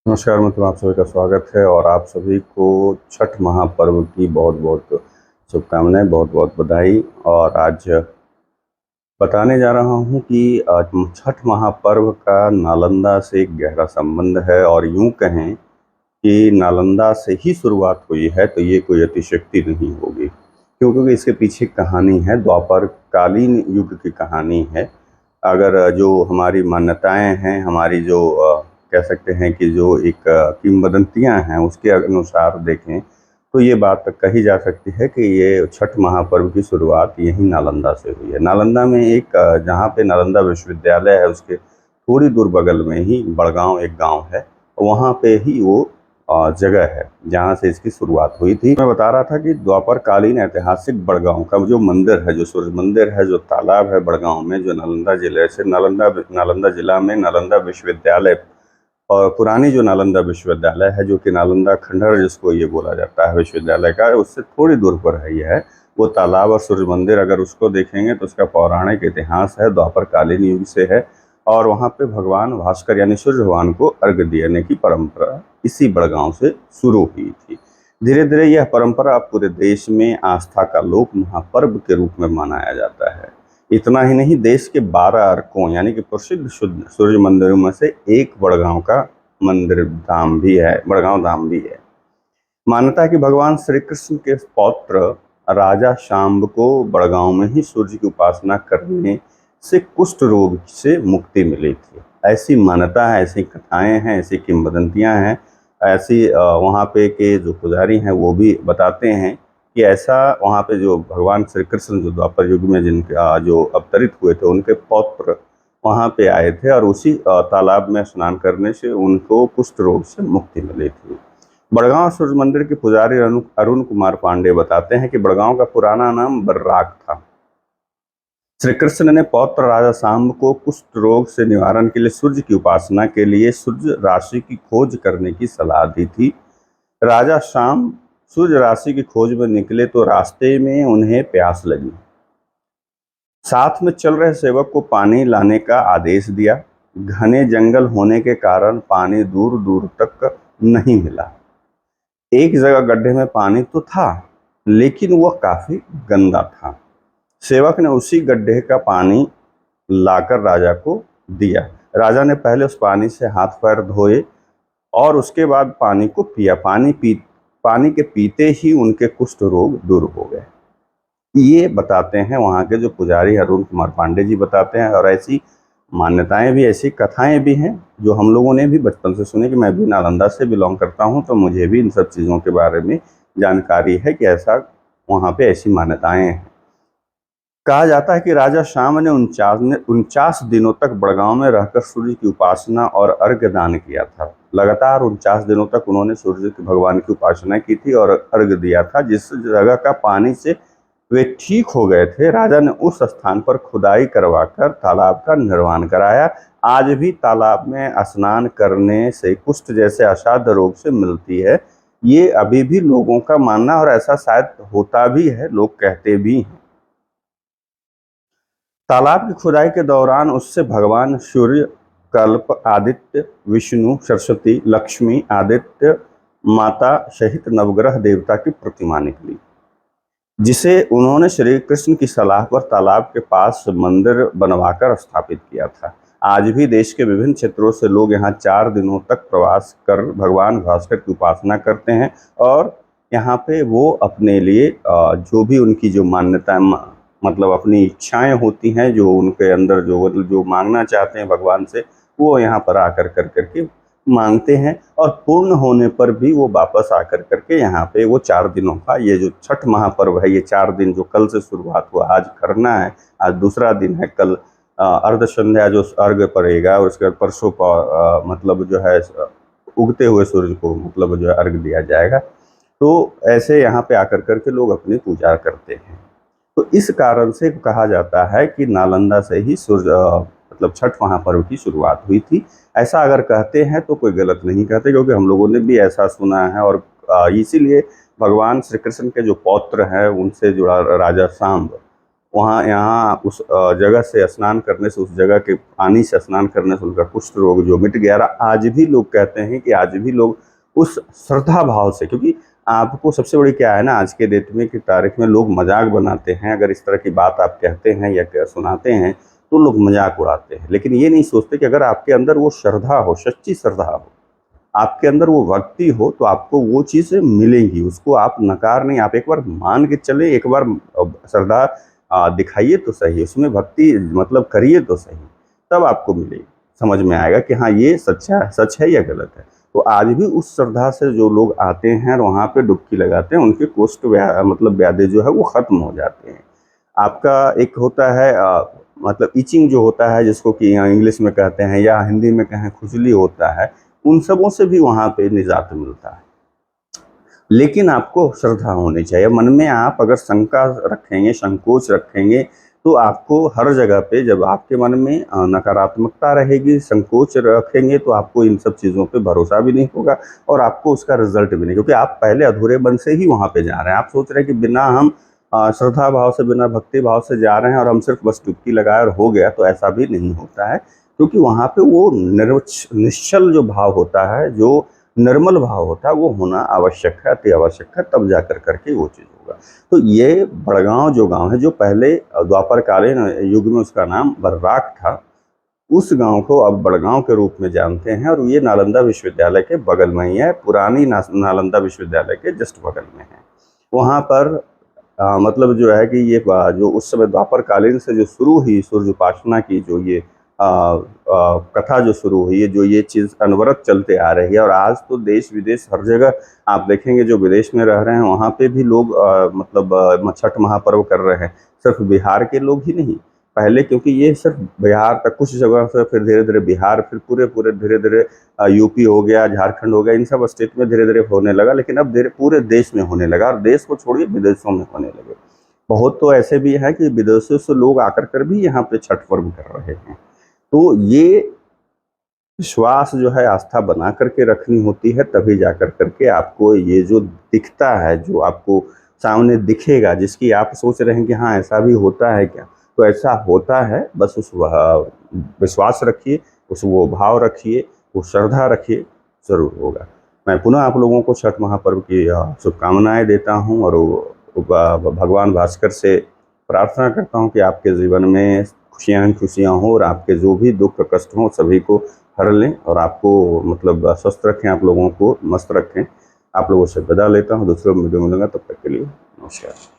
नमस्कार मित्रों, आप सभी का स्वागत है और आप सभी को छठ महापर्व की बहुत बहुत शुभकामनाएं, बहुत बहुत बधाई। और आज बताने जा रहा हूं कि छठ महापर्व का नालंदा से एक गहरा संबंध है और यूं कहें कि नालंदा से ही शुरुआत हुई है तो ये कोई अतिशयोक्ति नहीं होगी, क्योंकि इसके पीछे कहानी है, द्वापर कालीन युग की कहानी है। अगर जो हमारी मान्यताएं हैं, हमारी जो कह सकते हैं कि जो एक किंवदंतियां हैं, उसके अनुसार देखें तो ये बात कही जा सकती है कि ये छठ महापर्व की शुरुआत यहीं नालंदा से हुई है। नालंदा में एक जहाँ पे नालंदा विश्वविद्यालय है, उसके थोड़ी दूर बगल में ही बड़गांव एक गांव है, वहाँ पे ही वो जगह है जहाँ से इसकी शुरुआत हुई थी। मैं बता रहा था कि द्वापर कालीन ऐतिहासिक बड़गांव का जो मंदिर है, जो सूर्य मंदिर है, जो तालाब है बड़गांव में, जो नालंदा जिले से नालंदा जिला में नालंदा विश्वविद्यालय और पुरानी जो नालंदा विश्वविद्यालय है, जो कि नालंदा खंडहर जिसको ये बोला जाता है विश्वविद्यालय का, उससे थोड़ी दूर पर है। यह है वो तालाब और सूर्य मंदिर। अगर उसको देखेंगे तो उसका पौराणिक इतिहास है, द्वापर कालीन युग से है। और वहाँ पे भगवान भास्कर यानी सूर्य भगवान को अर्घ्य देने की परंपरा इसी बड़गांव से शुरू हुई थी। धीरे धीरे यह परंपरा अब पूरे देश में आस्था का लोक महापर्व के रूप में मनाया जाता है। इतना ही नहीं, देश के 12 अर्कों यानी कि प्रसिद्ध सूर्य मंदिरों में से एक बड़गांव का मंदिर धाम भी है, बड़गांव धाम भी है। मान्यता है कि भगवान श्री कृष्ण के पौत्र राजा शाम्ब को बड़गांव में ही सूर्य की उपासना करने से कुष्ठ रोग से मुक्ति मिली थी। ऐसी मान्यता है, ऐसी कथाएं हैं, ऐसी किंवदंतियां हैं। ऐसी वहाँ पे के जो पुजारी हैं वो भी बताते हैं कि ऐसा वहाँ पे जो भगवान श्री कृष्ण जो द्वापर युग में जिनके जो अवतरित हुए थे, उनके पौत्र वहाँ पे आए थे और उसी तालाब में स्नान करने से उनको कुष्ठ रोग से मुक्ति मिली थी। बड़गांव सूर्य मंदिर के पुजारी अरुण कुमार पांडे बताते हैं कि बड़गांव का पुराना नाम बर्राक था। श्री कृष्ण ने पौत्र राजा शाम्ब को कुष्ठ रोग से निवारण के लिए सूर्य की उपासना के लिए सूर्य राशि की खोज करने की सलाह दी थी। राजा शाम्ब सूर्य राशि की खोज में निकले तो रास्ते में उन्हें प्यास लगी। साथ में चल रहे सेवक को पानी लाने का आदेश दिया। घने जंगल होने के कारण पानी दूर दूर तक नहीं मिला। एक जगह गड्ढे में पानी तो था, लेकिन वह काफी गंदा था। सेवक ने उसी गड्ढे का पानी लाकर राजा को दिया। राजा ने पहले उस पानी से हाथ पैर धोए और उसके बाद पानी को पिया। पानी के पीते ही उनके कुष्ठ रोग दूर हो गए। ये बताते हैं वहाँ के जो पुजारी अरुण कुमार पांडे जी बताते हैं। और ऐसी मान्यताएं भी, ऐसी कथाएं भी हैं जो हम लोगों ने भी बचपन से सुनी। कि मैं भी नालंदा से बिलोंग करता हूँ तो मुझे भी इन सब चीज़ों के बारे में जानकारी है कि ऐसा वहाँ पे ऐसी मान्यताएं हैं। कहा जाता है कि राजा शाम ने 49 दिनों तक बड़गांव में रहकर सूर्य की उपासना और अर्घ्य दान किया था। लगातार 49 दिनों तक उन्होंने सूर्य के भगवान की उपासना की थी और अर्घ्य दिया था। जिस जगह का पानी से वे ठीक हो गए थे, राजा ने उस स्थान पर खुदाई करवाकर तालाब का निर्माण कराया। आज भी तालाब में स्नान करने से कुष्ठ जैसे असाध्य रोग से मिलती है, ये अभी भी लोगों का मानना, और ऐसा शायद होता भी है, लोग कहते भी हैं। तालाब की खुदाई के दौरान उससे भगवान सूर्य, कल्प, आदित्य, विष्णु, सरस्वती, लक्ष्मी, आदित्य माता सहित नवग्रह देवता की प्रतिमा निकली, जिसे उन्होंने श्री कृष्ण की सलाह पर तालाब के पास मंदिर बनवाकर स्थापित किया था। आज भी देश के विभिन्न क्षेत्रों से लोग यहाँ 4 दिनों तक प्रवास कर भगवान भास्कर की उपासना करते हैं। और यहाँ पे वो अपने लिए जो भी उनकी जो मान्यता, मतलब अपनी इच्छाएं होती हैं, जो उनके अंदर जो मतलब जो मांगना चाहते हैं भगवान से, वो यहाँ पर आकर कर करके मांगते हैं। और पूर्ण होने पर भी वो वापस आकर करके यहाँ पे वो 4 दिनों का ये जो छठ महापर्व है, ये 4 दिन जो कल से शुरुआत हुआ, आज करना है, आज दूसरा दिन है, कल अर्ध संध्या जो अर्घ पड़ेगा, और उसके बाद परसों मतलब जो है उगते हुए सूर्य को मतलब जो है अर्घ दिया जाएगा। तो ऐसे यहाँ पे आकर करके लोग अपनी पूजा करते हैं। तो इस कारण से कहा जाता है कि नालंदा से ही सूर्य मतलब छठ महापर्व की शुरुआत हुई थी। ऐसा अगर कहते हैं तो कोई गलत नहीं कहते, क्योंकि हम लोगों ने भी ऐसा सुना है। और इसीलिए भगवान श्री कृष्ण के जो पौत्र हैं, उनसे जुड़ा राजा सांब, वहाँ यहाँ उस जगह से स्नान करने से, उस जगह के पानी से स्नान करने से उनका कुष्ठ रोग जो मिट गया। आज भी लोग कहते हैं कि आज भी लोग उस श्रद्धा भाव से, क्योंकि आपको सबसे बड़ी क्या है ना, आज के डेट में की तारीख में लोग मजाक बनाते हैं। अगर इस तरह की बात आप कहते हैं या सुनाते हैं तो लोग मजाक उड़ाते हैं, लेकिन ये नहीं सोचते कि अगर आपके अंदर वो श्रद्धा हो, सच्ची श्रद्धा हो, आपके अंदर वो भक्ति हो, तो आपको वो चीज़ मिलेंगी। उसको आप नकार नहीं, आप एक बार मान के चले, एक बार श्रद्धा दिखाइए तो सही, उसमें भक्ति मतलब करिए तो सही, तब आपको मिलेगी, समझ में आएगा कि हाँ ये सच है या गलत है। तो आज भी उस श्रद्धा से जो लोग आते हैं और वहाँ पे डुबकी लगाते हैं, उनके कुष्ठ मतलब व्याधि जो है वो ख़त्म हो जाते हैं। आपका एक होता है मतलब ईचिंग जो होता है, जिसको कि इंग्लिश में कहते हैं या हिंदी में कहें खुजली होता है, उन सबों से भी वहाँ पे निजात मिलता है। लेकिन आपको श्रद्धा होनी चाहिए मन में। आप अगर शंका रखेंगे, संकोच रखेंगे, तो आपको हर जगह पे, जब आपके मन में नकारात्मकता रहेगी, संकोच रखेंगे, तो आपको इन सब चीज़ों पे भरोसा भी नहीं होगा और आपको उसका रिजल्ट भी नहीं, क्योंकि आप पहले अधूरे मन से ही वहाँ पे जा रहे हैं। आप सोच रहे हैं कि बिना हम श्रद्धा भाव से, बिना भक्ति भाव से जा रहे हैं और हम सिर्फ बस डुबकी लगाए और हो गया, तो ऐसा भी नहीं होता है। क्योंकि वहाँ पे वो निश्चल जो भाव होता है, जो निर्मल भाव होता है, वो होना आवश्यक है, अति आवश्यक है, तब जाकर करके वो चीज़ होगा। तो ये बड़गांव जो गांव है, जो पहले द्वापर कालीन युग में उसका नाम बर्राक था, उस गांव को अब बड़गांव के रूप में जानते हैं। और ये नालंदा विश्वविद्यालय के बगल में ही है, पुरानी नालंदा विश्वविद्यालय के जस्ट बगल में है। वहाँ पर मतलब जो है कि ये जो उस समय द्वापर कालीन से जो शुरू हुई सूर्य उपासना की, जो ये कथा जो शुरू हुई है, जो ये चीज़ अनवरत चलते आ रही है, और आज तो देश विदेश हर जगह आप देखेंगे, जो विदेश में रह रहे हैं वहाँ पे भी लोग मतलब छठ महापर्व कर रहे हैं। सिर्फ बिहार के लोग ही नहीं, पहले क्योंकि ये सिर्फ बिहार तक कुछ जगह से, फिर धीरे धीरे बिहार, फिर पूरे धीरे धीरे यूपी हो गया, झारखंड हो गया, इन सब स्टेट में धीरे धीरे होने लगा। लेकिन अब धीरे पूरे देश में होने लगा, और देश को छोड़िए विदेशों में होने लगे। बहुत तो ऐसे भी हैं कि विदेशों से लोग आकर कर भी यहाँ पे छठ पर्व कर रहे हैं। तो ये विश्वास जो है, आस्था बना करके रखनी होती है, तभी जाकर करके आपको ये जो दिखता है, जो आपको सामने दिखेगा, जिसकी आप सोच रहे हैं कि हाँ ऐसा भी होता है क्या, तो ऐसा होता है। बस उस विश्वास रखिए, उस वो भाव रखिए, वो श्रद्धा रखिए, ज़रूर होगा। मैं पुनः आप लोगों को छठ महापर्व की शुभकामनाएँ देता हूँ, और भगवान भास्कर से प्रार्थना करता हूँ कि आपके जीवन में खुशियाँ ही खुशियाँ हों, और आपके जो भी दुख कष्ट हों सभी को हर लें, और आपको मतलब स्वस्थ रखें, आप लोगों को मस्त रखें। आप लोगों से विदा लेता हूँ, दूसरे वीडियो मिलूंगा, तब तक के लिए नमस्कार।